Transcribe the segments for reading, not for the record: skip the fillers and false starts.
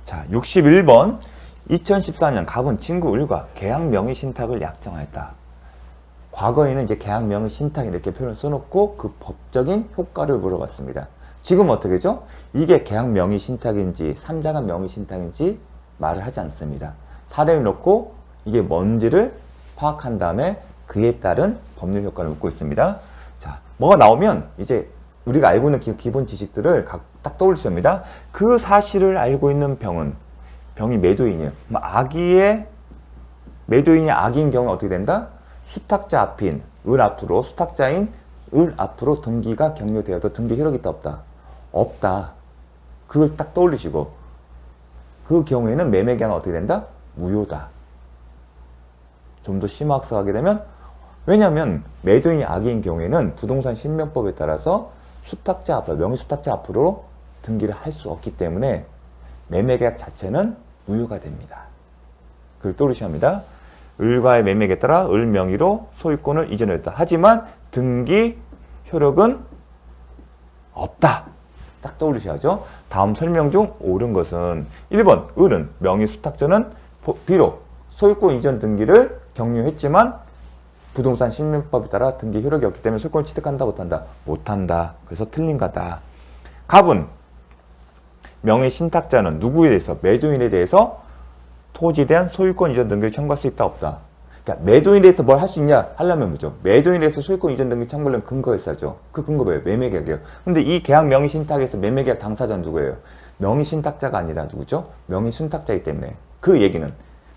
자, 61번. 2014년 갑은 친구 을과 계약 명의 신탁을 약정하였다. 과거에는 이제 계약 명의 신탁 이렇게 표현을 써놓고 그 법적인 효과를 물어봤습니다. 지금 어떻게죠? 이게 계약 명의 신탁인지 3자간 명의 신탁인지 말을 하지 않습니다. 사례를 놓고 이게 뭔지를 파악한 다음에 그에 따른 법률 효과를 묻고 있습니다. 자, 뭐가 나오면 이제 우리가 알고 있는 기본 지식들을 딱 떠올리셔야 합니다. 그 사실을 알고 있는 병이 매도인이에요. 악의의 매도인이 악인 경우 어떻게 된다? 수탁자 앞인 을 앞으로 수탁자인 을 앞으로 등기가 격려되어도 등기 효력이 있다 없다? 없다. 그걸 딱 떠올리시고 그 경우에는 매매 계약은 어떻게 된다? 무효다. 좀 더 심화학습하게 되면 왜냐하면 매도인이 악인 경우에는 부동산 신명법에 따라서 수탁자 앞으로 명의 수탁자 앞으로 등기를 할 수 없기 때문에 매매 계약 자체는 무효가 됩니다. 그걸 떠올리셔야 합니다. 을과의 매매계에 따라 을 명의로 소유권을 이전했다. 하지만 등기 효력은 없다. 딱 떠올리셔야죠. 다음 설명 중 옳은 것은 1번 을은 명의 수탁자는 비록 소유권 이전 등기를 격려했지만 부동산 신명법에 따라 등기 효력이 없기 때문에 소유권을 취득한다 못한다? 못한다. 그래서 틀린 거다. 갑은 명의 신탁자는 누구에 대해서? 매도인에 대해서 토지에 대한 소유권 이전 등기를 청구할 수 있다 없다? 그러니까 매도인에 대해서 뭘 할 수 있냐? 하려면 뭐죠? 매도인에 대해서 소유권 이전 등기 청구하려면 근거가 있어야죠. 그 근거 뭐예요? 매매계약이에요. 근데 이 계약 명의 신탁에서 매매계약 당사자는 누구예요? 명의 신탁자가 아니라 누구죠? 명의 순탁자이기 때문에 그 얘기는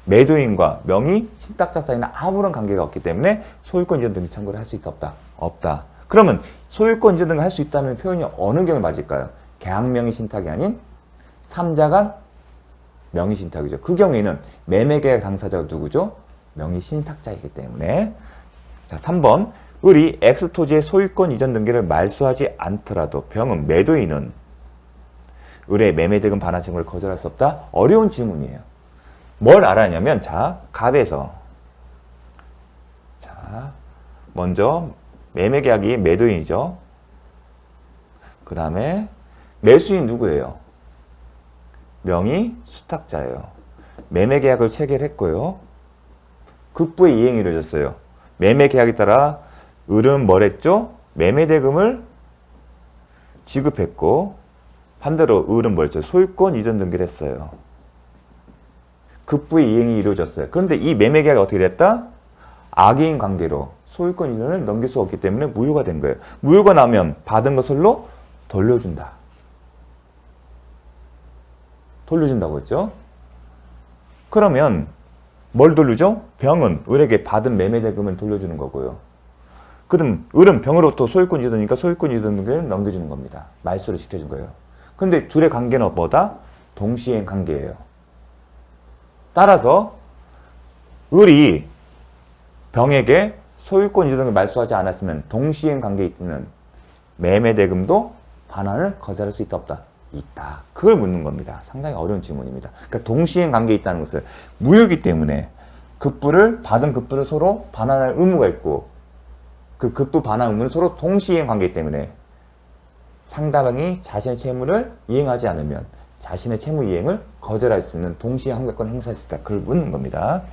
매도인과 명의 신탁자 사이는 아무런 관계가 없기 때문에 소유권 이전 등기 청구를 할 수 있다 없다? 없다. 그러면 소유권 이전 등기를 할 수 있다는 표현이 어느 경우에 맞을까요? 계약 명의 신탁이 아닌 3자간 명의 신탁이죠. 그 경우에는 매매계약 당사자가 누구죠? 명의 신탁자이기 때문에. 자, 3번. 을이 X토지의 소유권 이전 등기를 말소하지 않더라도 병은 매도인은 을의 매매대금 반환 청구를 거절할 수 없다? 어려운 질문이에요. 뭘 알았냐면, 자, 갑에서. 자, 먼저 매매계약이 매도인이죠. 그 다음에 매수인 누구예요? 명의 수탁자예요. 매매계약을 체결했고요. 급부의 이행이 이루어졌어요. 매매계약에 따라 을은 뭘 했죠? 매매대금을 지급했고 반대로 을은 뭘 했죠? 소유권 이전 등기를 했어요. 급부의 이행이 이루어졌어요. 그런데 이 매매계약이 어떻게 됐다? 악의인 관계로 소유권 이전을 넘길 수 없기 때문에 무효가 된 거예요. 무효가 나면 받은 것을로 돌려준다. 돌려준다고 했죠? 그러면 뭘 돌려줘? 병은 을에게 받은 매매대금을 돌려주는 거고요. 그럼 을은 병으로부터 소유권 이전이니까 소유권 이전 등기를 넘겨주는 겁니다. 말소를 시켜준 거예요. 그런데 둘의 관계는 뭐다? 동시행 관계예요. 따라서 을이 병에게 소유권 이전 등기를 말소하지 않았으면 동시행 관계에 있는 매매대금도 반환을 거절할 수 있다 없다? 있다. 그걸 묻는 겁니다. 상당히 어려운 질문입니다. 그러니까 동시행 관계에 있다는 것을 무효이기 때문에 받은 급부를 서로 반환할 의무가 있고 그 급부 반환 의무는 서로 동시행 관계이기 때문에 상대방이 자신의 채무를 이행하지 않으면 자신의 채무 이행을 거절할 수 있는 동시행 항변권을 행사할 수 있다. 그걸 묻는 겁니다.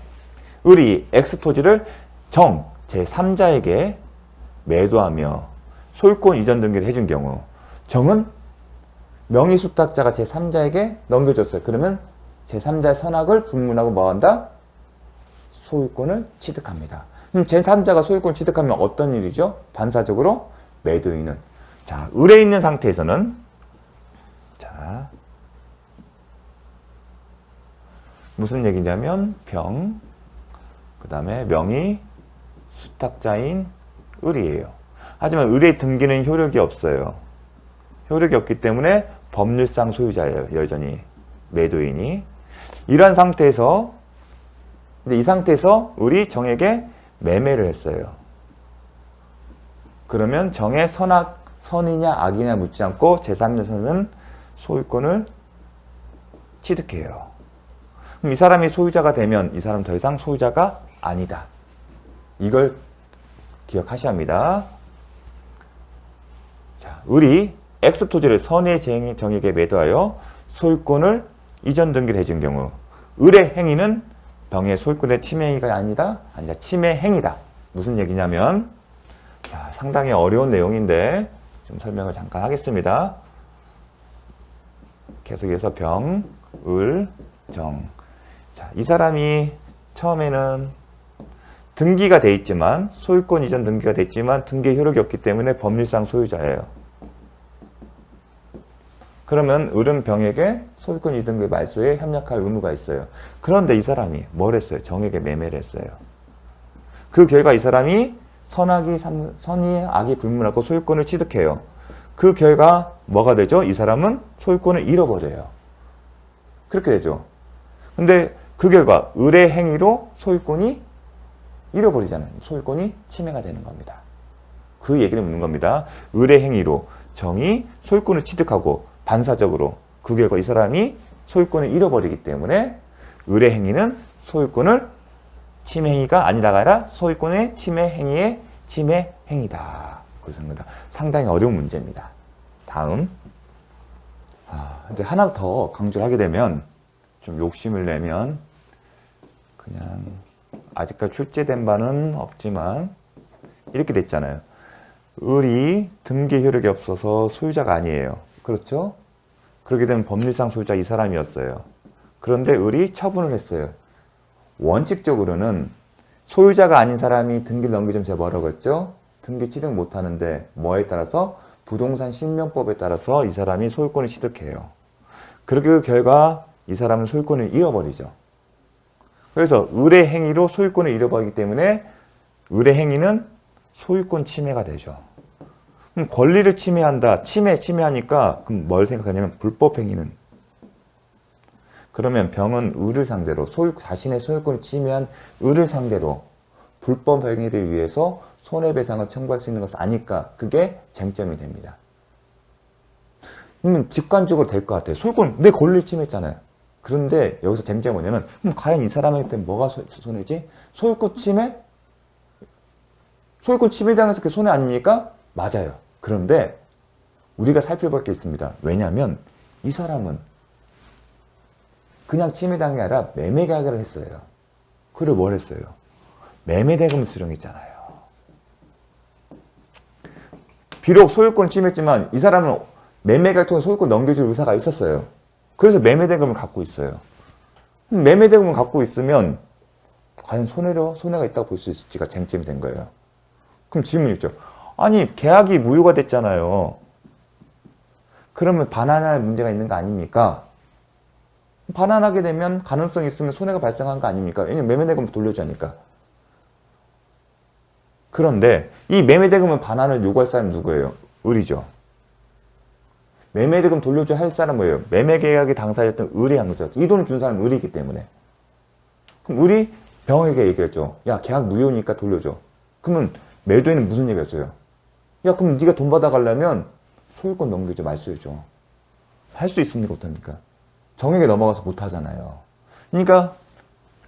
을이 X토지를 정 제3자에게 매도하며 소유권 이전 등기를 해준 경우 정은 명의 수탁자가 제3자에게 넘겨줬어요. 그러면 제3자의 선악을 불문하고 뭐한다? 소유권을 취득합니다. 그럼 제3자가 소유권을 취득하면 어떤 일이죠? 반사적으로 매도인은. 자, 을에 있는 상태에서는 자, 무슨 얘기냐면 병, 그 다음에 명의 수탁자인 을이에요. 하지만 을의 등기는 효력이 없어요. 효력이 없기 때문에 법률상 소유자예요. 여전히 매도인이. 이러한 상태에서 근데 이 상태에서 을이 정에게 매매를 했어요. 그러면 정의 선이냐 악이냐 묻지 않고 제3자는 소유권을 취득해요. 그럼 이 사람이 소유자가 되면 이 사람은 더 이상 소유자가 아니다. 이걸 기억하셔야 합니다. 자, 을이 X토지를 선의 정에게 매도하여 소유권을 이전 등기를 해준 경우 을의 행위는 병의 소유권의 침해 행위가 아니다. 침해 행위다. 무슨 얘기냐면 자, 상당히 어려운 내용인데 좀 설명을 잠깐 하겠습니다. 계속해서 병, 을, 정. 자, 이 사람이 처음에는 등기가 돼 있지만 소유권 이전 등기가 돼 있지만 등기 효력이 없기 때문에 법률상 소유자예요. 그러면 을은 병에게 소유권 이전 등기 말소에 협력할 의무가 있어요. 그런데 이 사람이 뭘 했어요? 정에게 매매를 했어요. 그 결과 이 사람이 선이 악이 불문하고 소유권을 취득해요. 그 결과 뭐가 되죠? 이 사람은 소유권을 잃어버려요. 그렇게 되죠. 근데 그 결과 을의 행위로 소유권이 잃어버리잖아요. 소유권이 침해가 되는 겁니다. 그 얘기를 묻는 겁니다. 을의 행위로 정이 소유권을 취득하고 반사적으로 그 결과 이 사람이 소유권을 잃어버리기 때문에 을의 행위는 소유권을 침해 행위가 아니라가 아니라 소유권의 침해 행위의 침해 행위다. 그렇습니다. 상당히 어려운 문제입니다. 다음. 이제 하나 더 강조를 하게 되면 좀 욕심을 내면 그냥 아직까지 출제된 바는 없지만 이렇게 됐잖아요. 을이 등기 효력이 없어서 소유자가 아니에요. 그렇죠? 그렇게 되면 법률상 소유자 이 사람이었어요. 그런데 을이 처분을 했어요. 원칙적으로는 소유자가 아닌 사람이 등기를 넘기면 제가 뭐라고 했죠? 등기 취득 못하는데 뭐에 따라서? 부동산 신명법에 따라서 이 사람이 소유권을 취득해요. 그 결과 이 사람은 소유권을 잃어버리죠. 그래서 을의 행위로 소유권을 잃어버리기 때문에 을의 행위는 소유권 침해가 되죠. 그럼 권리를 침해한다. 침해하니까 그럼 뭘 생각하냐면 불법 행위는. 그러면 병은 을을 상대로 자신의 소유권을 침해한 을을 상대로 불법 행위를 위해서 손해배상을 청구할 수 있는 것을 아니까 그게 쟁점이 됩니다. 직관적으로 될 것 같아요. 소유권 내 권리를 침해했잖아요. 그런데 여기서 쟁점이 뭐냐면 과연 이 사람한테 뭐가 손해지? 소유권 침해? 소유권 침해당해서 그 손해 아닙니까? 맞아요. 그런데 우리가 살펴볼 게 있습니다. 왜냐하면 이 사람은 그냥 침해당한 게 아니라 매매계약을 했어요. 그리고 뭘 했어요? 매매대금을 수령했잖아요. 비록 소유권 침해했지만 이 사람은 매매계약을 통해 소유권 넘겨줄 의사가 있었어요. 그래서 매매대금을 갖고 있어요. 매매대금을 갖고 있으면 과연 손해가 있다고 볼 수 있을지가 쟁점이 된 거예요. 그럼 질문이 있죠. 아니 계약이 무효가 됐잖아요. 그러면 반환할 문제가 있는 거 아닙니까? 반환하게 되면 가능성이 있으면 손해가 발생한 거 아닙니까? 왜냐면 매매대금을 돌려줘야 하니까. 그런데 이 매매대금을 반환을 요구할 사람이 누구예요? 을이죠. 매매대금 돌려줘야 할 사람은 뭐예요? 매매계약의 당사자였던 을이 한 거죠. 이 돈을 준 사람은 을이기 때문에. 그럼 을이 병에게 얘기했죠. 야 계약 무효니까 돌려줘. 그러면 매도인은 무슨 얘기였어요? 야 그럼 네가 돈 받아가려면 소유권 넘겨줘 말소해줘. 할 수 있습니까? 못합니까? 정에게 넘어가서 못하잖아요. 그러니까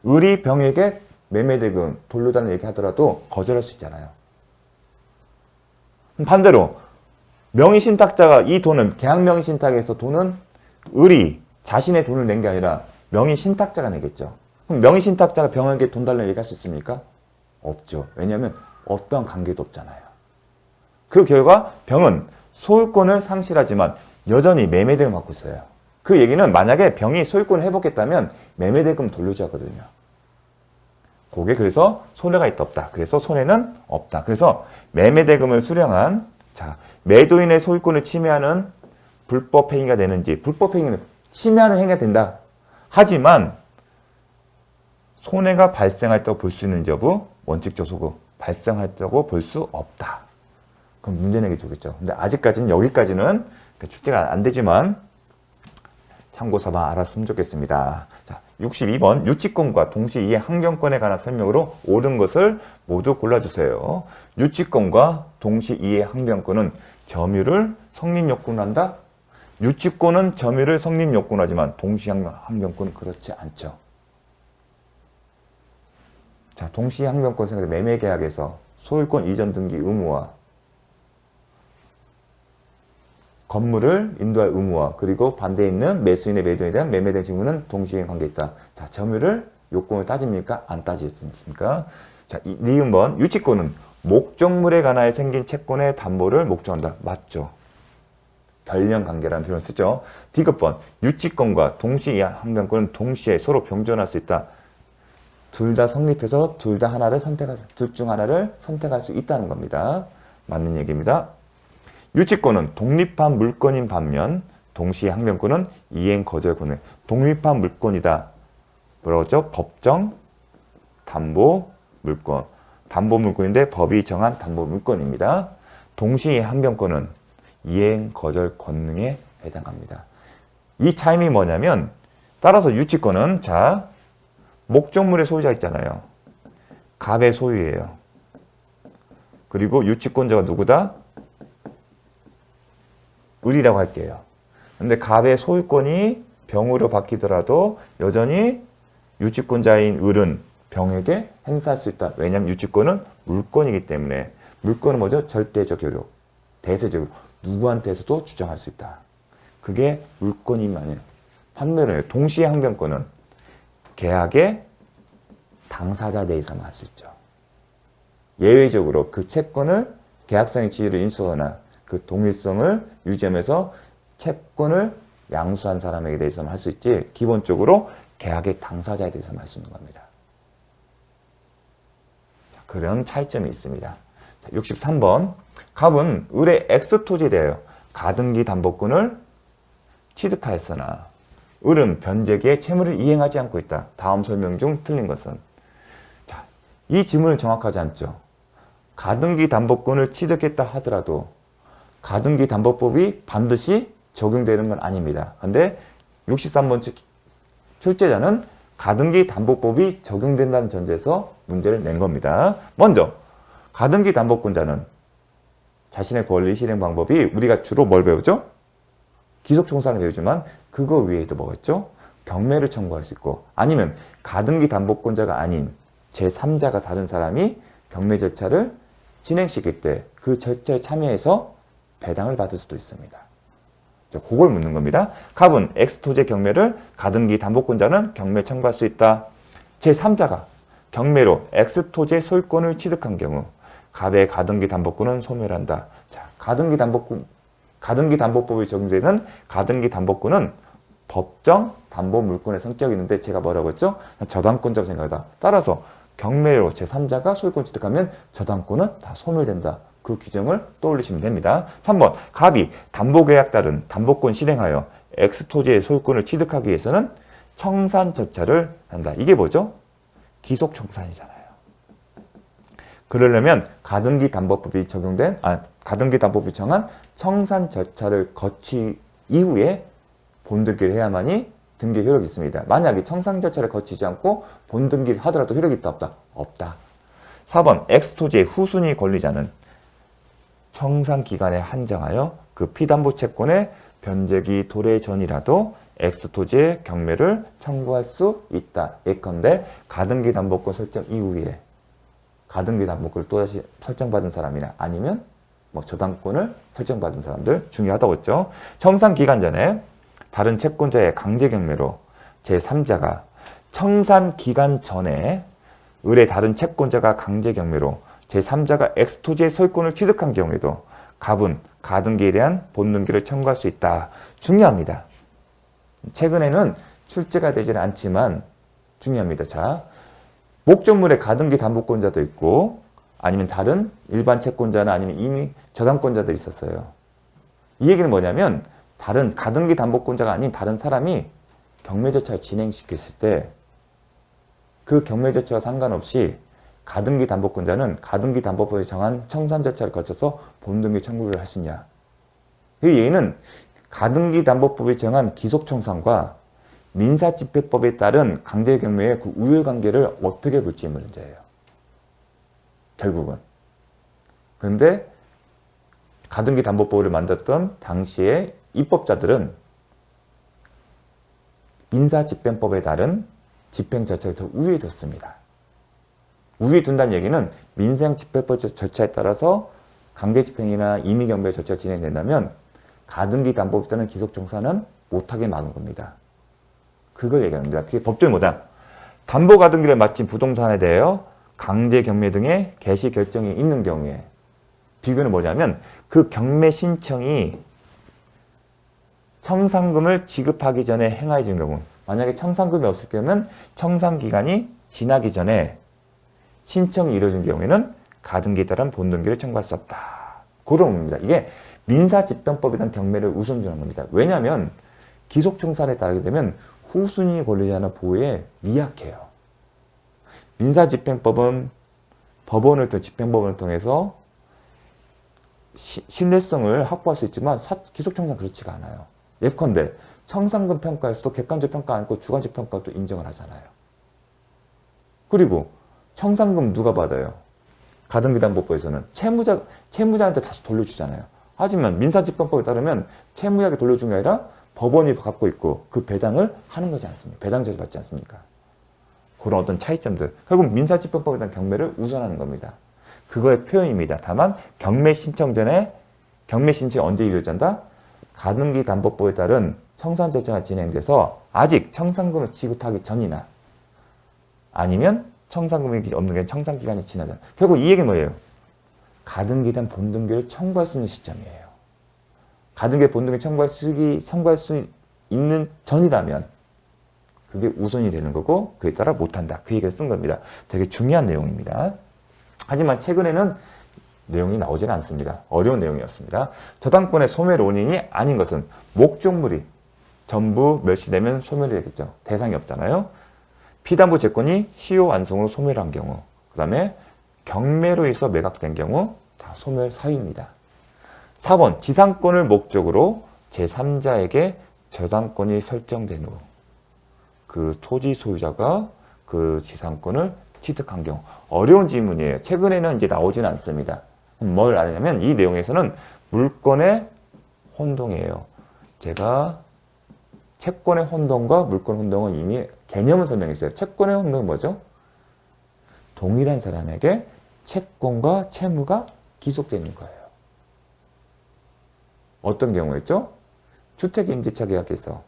을이 병에게 매매대금 돌려달라는 얘기 하더라도 거절할 수 있잖아요. 반대로 명의신탁자가 이 돈은 계약 명의신탁에서 돈은 을이 자신의 돈을 낸 게 아니라 명의신탁자가 내겠죠. 그럼 명의신탁자가 병에게 돈 달라는 얘기 할 수 있습니까? 없죠. 왜냐하면 어떠한 관계도 없잖아요. 그 결과 병은 소유권을 상실하지만 여전히 매매대금을 갖고 있어요. 그 얘기는 만약에 병이 소유권을 회복했다면 매매대금 돌려줘야 하거든요. 그게 그래서 손해가 있다 없다. 그래서 손해는 없다. 그래서 매매대금을 수령한 매도인의 소유권을 침해하는 불법 행위가 되는지 불법 행위는 침해하는 행위가 된다. 하지만 손해가 발생했다고 볼 수 있는지 여부 원칙적 소구 발생했다고 볼 수 없다. 그럼 문제 내기 좋겠죠. 근데 아직까지는 여기까지는 출제가 안 되지만 참고 삼아 알았으면 좋겠습니다. 자, 62번 유치권과 동시 이해 항변권에 관한 설명으로 옳은 것을 모두 골라주세요. 유치권과 동시 이해 항변권은 점유를 성립 요건으로 한다? 유치권은 점유를 성립 요건으로 하지만 동시 항변권은 그렇지 않죠. 자, 동시 항변권 생각해 매매계약에서 소유권 이전 등기 의무와 건물을 인도할 의무와 그리고 반대에 있는 매수인의 매도에 대한 매매된 징후는 동시에 관계 있다. 자, 점유를 요건을 따집니까? 안 따지겠습니까? 자, 니은번 유치권은 목적물에 관하여 생긴 채권의 담보를 목적한다. 맞죠? 결연관계라는 표현을 쓰죠. 디귿번 유치권과 동시항변권은 동시에 서로 병존할 수 있다. 둘 다 성립해서 둘 중 하나를 선택할 수 있다는 겁니다. 맞는 얘기입니다. 유치권은 독립한 물건인 반면 동시항변권은 이행 거절권을 독립한 물건이다. 뭐라고 했죠? 법정 담보 물건. 담보 물건인데 법이 정한 담보 물건입니다. 동시항변권은 이행 거절 권능에 해당합니다. 이 차이점이 뭐냐면 따라서 유치권은 자 목적물의 소유자 있잖아요. 갑의 소유예요. 그리고 유치권자가 누구다? 을이라고 할게요. 근데 갑의 소유권이 병으로 바뀌더라도 여전히 유치권자인 을은 병에게 행사할 수 있다. 왜냐하면 유치권은 물권이기 때문에. 물권은 뭐죠? 절대적 효력, 대세적 누구한테서도 주장할 수 있다. 그게 물권이만이 반면에 동시항변권은 계약의 당사자 대해서만 할 수 있죠. 예외적으로 그 채권을 계약상의 지위를 인수하거나 그 동일성을 유지하면서 채권을 양수한 사람에게 대해서만 할 수 있지 기본적으로 계약의 당사자에 대해서만 할 수 있는 겁니다. 자, 그런 차이점이 있습니다. 자, 63번 갑은 을의 X토지에 대하여 가등기 담보권을 취득하였으나 을은 변제기에 채무를 이행하지 않고 있다. 다음 설명 중 틀린 것은? 자, 이 지문을 정확하지 않죠. 가등기 담보권을 취득했다 하더라도 가등기 담보법이 반드시 적용되는 건 아닙니다. 근데 63번 출제자는 가등기 담보법이 적용된다는 전제에서 문제를 낸 겁니다. 먼저 가등기 담보권자는 자신의 권리 실행 방법이 우리가 주로 뭘 배우죠? 기속청산을 배우지만 그거 위에도 뭐가 있죠? 경매를 청구할 수 있고 아니면 가등기 담보권자가 아닌 제3자가 다른 사람이 경매 절차를 진행시킬 때 그 절차에 참여해서 배당을 받을 수도 있습니다. 그걸 묻는 겁니다. 갑은 X토지의 경매를 가등기 담보권자는 경매 청구할 수 있다. 제3자가 경매로 X토지의 소유권을 취득한 경우 갑의 가등기 담보권은 소멸한다. 자, 가등기 담보법이 적용되는 가등기 담보권은 법정 담보 물권의 성격이 있는데 제가 뭐라고 했죠? 저당권자로 생각하다. 따라서 경매로 제3자가 소유권 취득하면 저당권은 다 소멸된다. 그 규정을 떠올리시면 됩니다. 3번 갑이 담보계약 따른 담보권 실행하여 X토지의 소유권을 취득하기 위해서는 청산 절차를 한다. 이게 뭐죠? 기속청산이잖아요. 그러려면 가등기 담보법이 정한 청산 절차를 거치 이후에 본등기를 해야만이 등기 효력이 있습니다. 만약에 청산 절차를 거치지 않고 본등기를 하더라도 효력이 있다 없다? 없다. 4번 X토지의 후순위 권리자는 청산 기간에 한정하여 그 피담보 채권의 변제기 도래 전이라도 X토지의 경매를 청구할 수 있다. 예컨대 가등기 담보권 설정 이후에 가등기 담보권을 또다시 설정받은 사람이나 아니면 뭐 저당권을 설정받은 사람들 중요하다고 했죠. 청산 기간 전에 다른 채권자의 강제 경매로 제3자가 청산 기간 전에 을의 다른 채권자가 강제 경매로 제3자가 X토지의 소유권을 취득한 경우에도 갑은 가등기에 대한 본등기를 청구할 수 있다. 중요합니다. 최근에는 출제가 되지는 않지만 중요합니다. 자, 목적물의 가등기 담보권자도 있고 아니면 다른 일반 채권자나 아니면 이미 저당권자들이 있었어요. 이 얘기는 뭐냐면 다른 가등기 담보권자가 아닌 다른 사람이 경매 절차를 진행시켰을 때 그 경매 절차와 상관없이 가등기 담보권자는 가등기 담보법이 정한 청산 절차를 거쳐서 본등기 청구를 할 수 있냐. 이 얘기는 가등기 담보법이 정한 기속청산과 민사집행법에 따른 강제경매의 그 우열관계를 어떻게 볼지 문제예요. 결국은. 그런데 가등기 담보법을 만들었던 당시의 입법자들은 민사집행법에 따른 집행 절차를 더 우위에 뒀습니다. 우위에 둔다는 얘기는 민사집행법 절차에 따라서 강제집행이나 임의경매 절차가 진행된다면 가등기 담보에 따른 기속청산은 못하게 막은 겁니다. 그걸 얘기합니다. 그게 법적이 뭐다? 담보 가등기를 마친 부동산에 대하여 강제 경매 등의 개시 결정이 있는 경우에 비교는 뭐냐면 그 경매 신청이 청산금을 지급하기 전에 행하여진 경우, 만약에 청산금이 없을 경우는 청산기간이 지나기 전에 신청이 이루어진 경우에는 가등기에 따른 본등기를 청구할 수 없다. 그런 의미입니다. 이게 민사집행법에 대한 경매를 우선주는 겁니다. 왜냐하면 기속청산에 따르게 되면 후순위 권리자나 보호에 미약해요. 민사집행법은 집행법원을 통해서 신뢰성을 확보할 수 있지만 기속청산 그렇지가 않아요. 예컨대 청산금 평가에서도 객관적 평가 않고 주관적 평가도 인정을 하잖아요. 그리고 청산금 누가 받아요? 가등기담보법에서는 채무자한테 다시 돌려주잖아요. 하지만 민사집행법에 따르면 채무자에게 돌려준 게 아니라 법원이 갖고 있고 그 배당을 하는 거지 않습니까? 배당제를 받지 않습니까? 그런 어떤 차이점들. 결국 민사집행법에 대한 경매를 우선하는 겁니다. 그거의 표현입니다. 다만 경매 신청 전에 경매 신청이 언제 이루어진다? 가등기 담보법에 따른 청산 절차가 진행돼서 아직 청산금을 지급하기 전이나 아니면 청산금이 없는 게 청산기간이 지나잖아요. 결국 이 얘기는 뭐예요? 가등기에 대한 본등기를 청구할 수 있는 시점이에요. 가등기에 본등기 청구할 수 있는 전이라면 그게 우선이 되는 거고 그에 따라 못한다. 그 얘기를 쓴 겁니다. 되게 중요한 내용입니다. 하지만 최근에는 내용이 나오지는 않습니다. 어려운 내용이었습니다. 저당권의 소멸 원인이 아닌 것은 목적물이 전부 멸시되면 소멸이 되겠죠. 대상이 없잖아요. 피담보 채권이 시효 완성으로 소멸한 경우, 그 다음에 경매로 해서 매각된 경우 다 소멸 사유입니다. 4번 지상권을 목적으로 제3자에게 저당권이 설정된 후 그 토지 소유자가 그 지상권을 취득한 경우. 어려운 질문이에요. 최근에는 이제 나오지는 않습니다. 뭘 아냐면 이 내용에서는 물권의 혼동이에요. 제가 채권의 혼동과 물권 혼동은 이미 개념을 설명했어요. 채권의 혼동은 뭐죠? 동일한 사람에게 채권과 채무가 기속되는 거예요. 어떤 경우였죠? 주택임대차 계약에서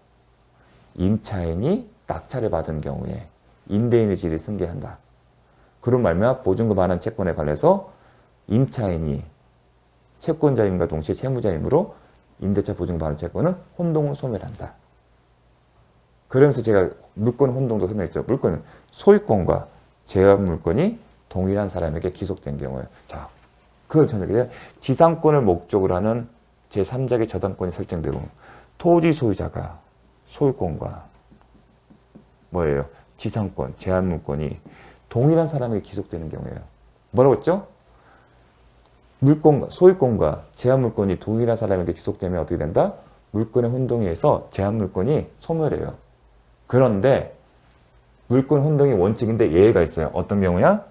임차인이 낙찰을 받은 경우에 임대인의 질이 승계한다. 그런 말미암아 보증금 반환 채권에 관해서 임차인이 채권자임과 동시에 채무자임으로 임대차 보증금 반환 채권은 혼동을 소멸한다. 그러면서 제가 물권 혼동도 설명했죠. 물권은 소유권과 제한 물권이 동일한 사람에게 기속된 경우에 자, 그걸 저녁에 지상권을 목적으로 하는 제3자에게 저당권이 설정되고 토지 소유자가 소유권과 뭐예요? 지상권, 제한 물권이 동일한 사람에게 기속되는 경우예요. 뭐라고 했죠? 물권과 소유권과 제한 물권이 동일한 사람에게 기속되면 어떻게 된다? 물권의 혼동에 의해서 제한 물권이 소멸해요. 그런데 물권 혼동이 원칙인데 예외가 있어요. 어떤 경우야?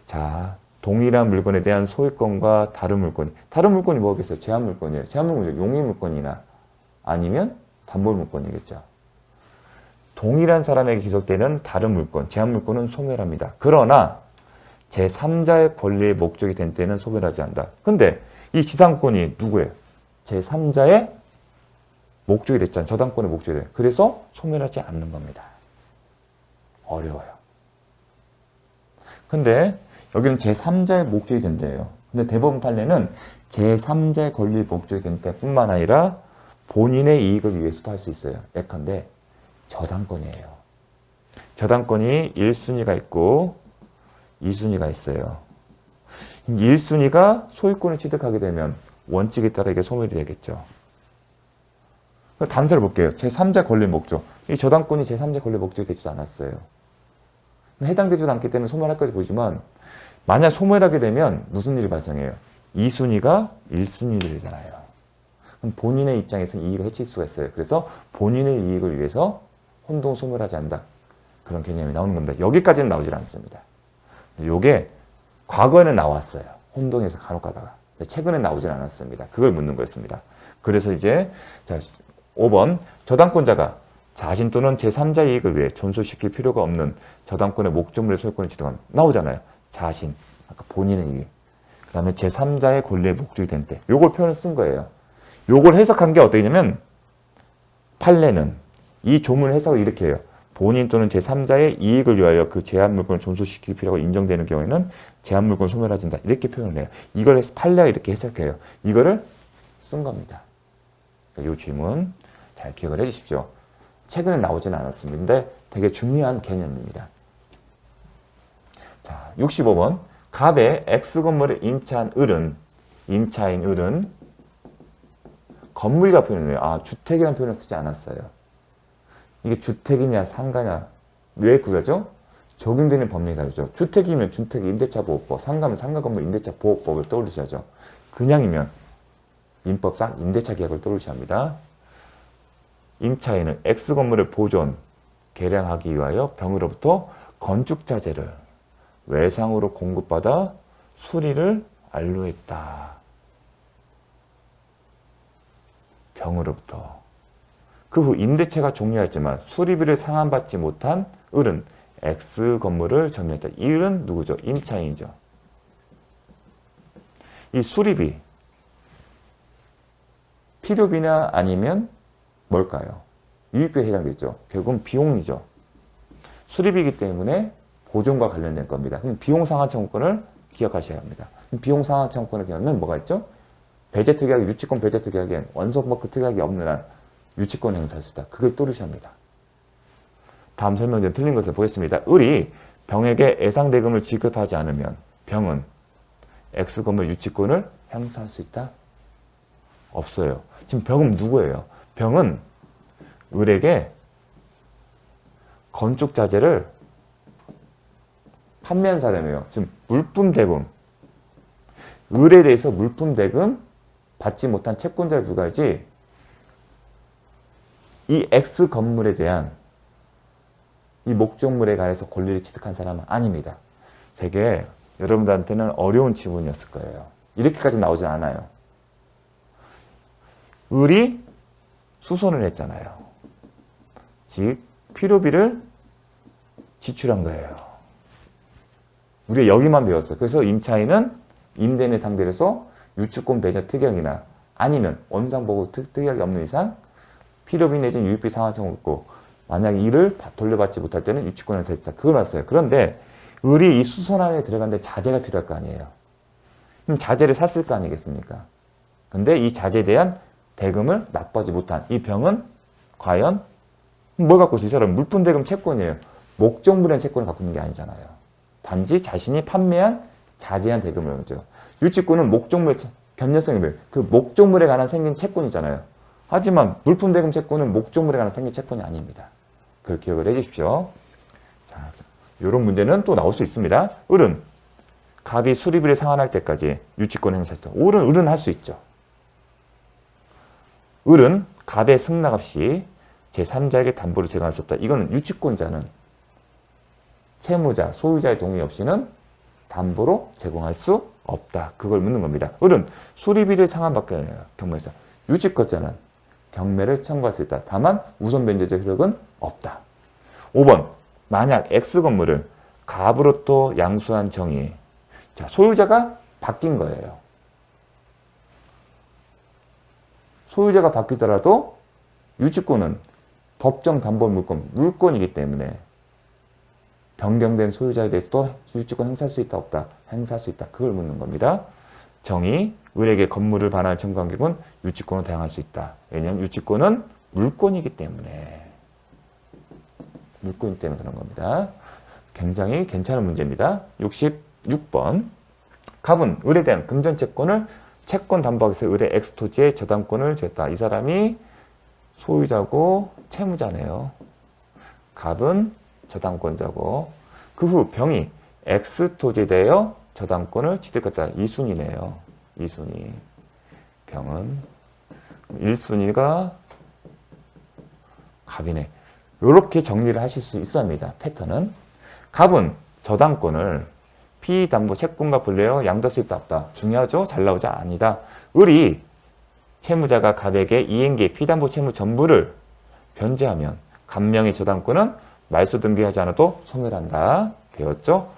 자, 동일한 물건에 대한 소유권과 다른 물건이 뭐겠어요? 제한 물건이에요. 제한 물건이죠. 용의 물건이나 아니면 담보 물건이겠죠. 동일한 사람에게 기속되는 다른 물건, 제한 물건은 소멸합니다. 그러나 제3자의 권리의 목적이 된 때는 소멸하지 않는다. 근데 이 지상권이 누구예요? 제3자의 목적이 됐잖아요. 저당권의 목적이 돼요. 그래서 소멸하지 않는 겁니다. 어려워요. 근데 여기는 제3자의 목적이 된대요. 근데 대법원 판례는 제3자의 권리의 목적이 된 때뿐만 아니라 본인의 이익을 위해서도 할 수 있어요. 예컨대 저당권이에요. 저당권이 1순위가 있고 2순위가 있어요. 1순위가 소유권을 취득하게 되면 원칙에 따라 이게 소멸이 되겠죠. 단서를 볼게요. 제3자 권리 목적. 이 저당권이 제3자 권리 목적이 되지 않았어요. 해당되지도 않기 때문에 소멸할 까지 보지만 만약 소멸하게 되면 무슨 일이 발생해요? 2순위가 1순위가 되잖아요. 그럼 본인의 입장에서는 이익을 해칠 수가 있어요. 그래서 본인의 이익을 위해서 혼동 소멸하지 않는다. 그런 개념이 나오는 겁니다. 여기까지는 나오질 않습니다. 이게 과거에는 나왔어요. 혼동에서 간혹 가다가. 최근에 나오질 않았습니다. 그걸 묻는 거였습니다. 그래서 이제 자 5번 저당권자가 자신 또는 제3자 이익을 위해 존속시킬 필요가 없는 저당권의 목적물의 소유권을 취득하면 나오잖아요. 자신, 아까 본인의 이익. 그 다음에 제3자의 권리의 목적이 된 때. 요걸 표현을 쓴 거예요. 요걸 해석한 게 어떻게 되냐면 판례는 이 조문 해석을 이렇게 해요. 본인 또는 제3자의 이익을 위하여 그 제한 물건을 존속시킬 필요가 인정되는 경우에는 제한 물건을 소멸하진다. 이렇게 표현을 해요. 이걸 판례가 이렇게 해석해요. 이거를 쓴 겁니다. 이 질문 잘 기억을 해 주십시오. 최근에 나오지는 않았습니다. 근데 되게 중요한 개념입니다. 자, 65번. 갑의 X건물에 임차한 을은, 임차인 을은 건물이라 표현을 해요. 아, 주택이라는 표현을 쓰지 않았어요. 이게 주택이냐 상가냐 왜 그러죠? 적용되는 법령이 다르죠. 주택이면 주택 임대차 보호법, 상가면 상가 건물 임대차 보호법을 떠올리셔야죠. 그냥이면 민법상 임대차 계약을 떠올리셔야 합니다. 임차인은 X 건물의 보존, 개량하기 위하여 병으로부터 건축자재를 외상으로 공급받아 수리를 완료했다. 병으로부터. 그 후 임대차가 종료했지만 수리비를 상환받지 못한 을은 X 건물을 점유했다. 이 을은 누구죠? 임차인이죠. 이 수리비, 필요비나 아니면 뭘까요? 유익비에 해당되죠. 결국은 비용이죠. 수리비이기 때문에 보존과 관련된 겁니다. 그럼 비용상환청구권을 기억하셔야 합니다. 비용 상환청구권을 기억하면 뭐가 있죠? 배제 특약이, 유치권 배제 특약엔 원소법그 특약이 없는 한 유치권 행사할 수 있다. 그걸 또르셔야 합니다. 다음 설명 중 틀린 것을 보겠습니다. 을이 병에게 애상대금을 지급하지 않으면 병은 X건물 유치권을 행사할 수 있다? 없어요. 지금 병은 누구예요? 병은 을에게 건축자재를 판매한 사람이에요. 지금 물품대금, 을에 대해서 물품대금 받지 못한 채권자를 부과하지 이 X 건물에 대한 이 목적물에 관해서 권리를 취득한 사람은 아닙니다. 되게 여러분들한테는 어려운 지문이었을 거예요. 이렇게까지 나오진 않아요. 을이 수선을 했잖아요. 즉 필요비를 지출한 거예요. 우리가 여기만 배웠어요. 그래서 임차인은 임대인을 상대로 해서 유치권 배제 특약이나 아니면 원상보고 특약이 없는 이상 필요비 내지 유익비 상환청구 있고 만약 이를 돌려받지 못할 때는 유치권 행사 있다. 그걸 봤어요. 그런데 을이 이 수선안에 들어가는데 자재가 필요할 거 아니에요. 그럼 자재를 샀을 거 아니겠습니까? 근데 이 자재에 대한 대금을 납부하지 못한 이 병은 과연 뭘 갖고 있어? 이 사람은 물품대금 채권이에요. 목적물의 채권을 갖고 있는 게 아니잖아요. 단지 자신이 판매한 자재한 대금을 하죠. 유치권은 목적물 견뎌성이 뭐예요? 그 목적물에 관한 생긴 채권이잖아요. 하지만 물품대금 채권은 목적물에 관한 생긴 채권이 아닙니다. 그걸 기억을 해 주십시오. 자, 이런 문제는 또 나올 수 있습니다. 을은 갑이 수리비를 상환할 때까지 유치권 행사했죠. 을은 할 수 있죠. 을은 갑의 승낙 없이 제3자에게 담보를 제공할 수 없다. 이거는 유치권자는 채무자, 소유자의 동의 없이는 담보로 제공할 수 없다. 그걸 묻는 겁니다. 을은 수리비를 상환받게 경매에서 유치권자는 경매를 청구할 수 있다. 다만 우선 변제적 효력은 없다. 5번. 만약 X건물을 갑으로부터 양수한 정의. 자, 소유자가 바뀐 거예요. 소유자가 바뀌더라도 유치권은 법정 담보 물권이기 때문에 변경된 소유자에 대해서도 유치권 행사할 수 있다, 없다? 행사할 수 있다. 그걸 묻는 겁니다. 정의, 을에게 건물을 반환을 청구한 경우는 유치권을 대항할 수 있다. 왜냐하면 유치권은 물권이기 때문에. 물권이기 때문에 그런 겁니다. 굉장히 괜찮은 문제입니다. 66번. 갑은 을에 대한 금전채권을 채권 담보하기 위해서 을의 X토지에 저당권을 줬다. 이 사람이 소유자고 채무자네요. 갑은 저당권자고 그 후 병이 X토지에 대하여 저당권을 취득했다. 2순위네요. 2순위. 병은 1순위가 갑이네. 이렇게 정리를 하실 수 있습니다. 패턴은 갑은 저당권을 피담보 채권과 분리하여 양도할 수 있다 없다. 중요하죠? 잘 나오자? 아니다. 을이 채무자가 갑에게 이행기의 피담보 채무 전부를 변제하면 갑명의 저당권은 말소 등기하지 않아도 소멸한다. 배웠죠?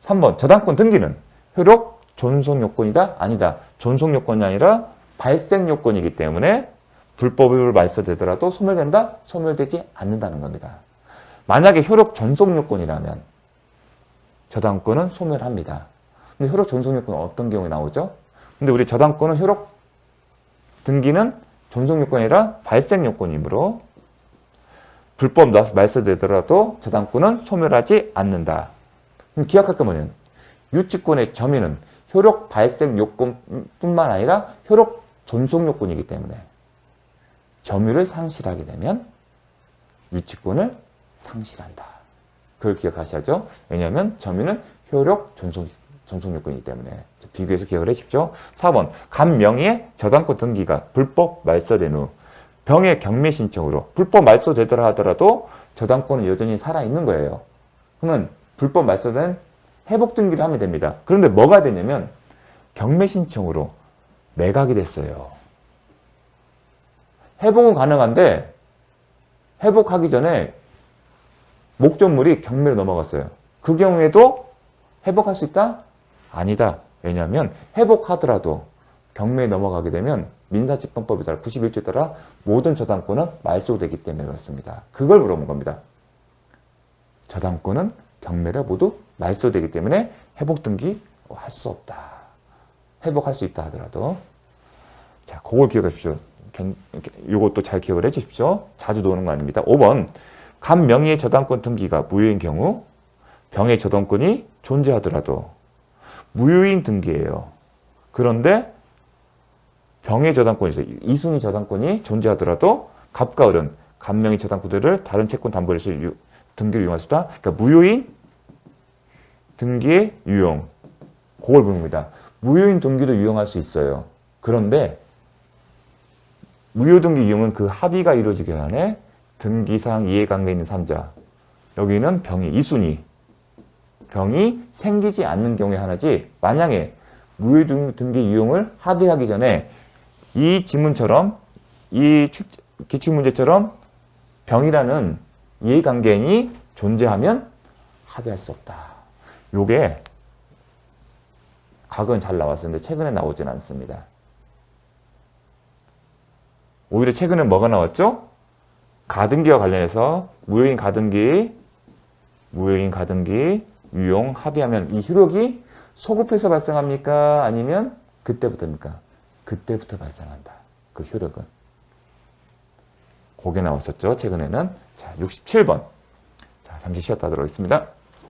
3번 저당권 등기는 효력 존속 요건이다? 아니다. 존속 요건이 아니라 발생 요건이기 때문에 불법으로 말소되더라도 소멸된다? 소멸되지 않는다는 겁니다. 만약에 효력 전속 요건이라면 저당권은 소멸합니다. 근데 효력 전속 요건은 어떤 경우에 나오죠? 근데 우리 저당권은 효력 등기는 전속 요건이 아니라 발생 요건이므로 불법 말소되더라도 저당권은 소멸하지 않는다. 그럼 기억할 거 뭐냐면 유치권의 점유는 효력 발생 요건뿐만 아니라 효력 존속 요건이기 때문에 점유를 상실하게 되면 유치권을 상실한다. 그걸 기억하셔야죠. 왜냐하면 점유는 효력 존속 요건이기 때문에 비교해서 기억을 해주십시오. 4번 간명의의 저당권 등기가 불법 말소된 후 병의 경매 신청으로 불법 말소되더라 하더라도 저당권은 여전히 살아있는 거예요. 그러면 불법 말소된 회복 등기를 하면 됩니다. 그런데 뭐가 되냐면 경매 신청으로 매각이 됐어요. 회복은 가능한데 회복하기 전에 목적물이 경매로 넘어갔어요. 그 경우에도 회복할 수 있다? 아니다. 왜냐하면 회복하더라도 경매에 넘어가게 되면 민사집권법에 따라 91조에 따라 모든 저당권은 말소되기 때문에 그렇습니다. 그걸 물어본 겁니다. 저당권은 경매를 모두 말소되기 때문에 회복 등기 할 수 없다. 회복할 수 있다 하더라도. 자, 그걸 기억해 주십시오. 이것도 잘 기억을 해 주십시오. 자주 나오는 거 아닙니다. 5번 간 명의의 저당권 등기가 무효인 경우 병의 저당권이 존재하더라도 무효인 등기예요. 그런데 병의 저당권이 있어요. 이순위 저당권이 존재하더라도 갑과 을은 간명의 저당권들을 다른 채권 담보를 해서 등기를 이용할 수 있다. 그러니까 무효인 등기의 유용. 그걸 봅니다. 무효인 등기도 유용할 수 있어요. 그런데 무효 등기 이용은 그 합의가 이루어지기 전에 등기상 이해관계 있는 3자. 여기는 병이 이순위. 병이 생기지 않는 경우에 하나지 만약에 무효 등기 이용을 합의하기 전에 이 지문처럼 이 기출문제처럼 병이라는 이해관계인이 존재하면 합의할 수 없다. 요게 과거엔 잘 나왔었는데 최근에 나오진 않습니다. 오히려 최근에 뭐가 나왔죠? 가등기와 관련해서 무효인 가등기 유용 합의하면 이 효력이 소급해서 발생합니까? 아니면 그때부터입니까? 그때부터 발생한다. 그 효력은. 그게 나왔었죠. 최근에는. 자, 67번. 자, 잠시 쉬었다 하도록 하겠습니다.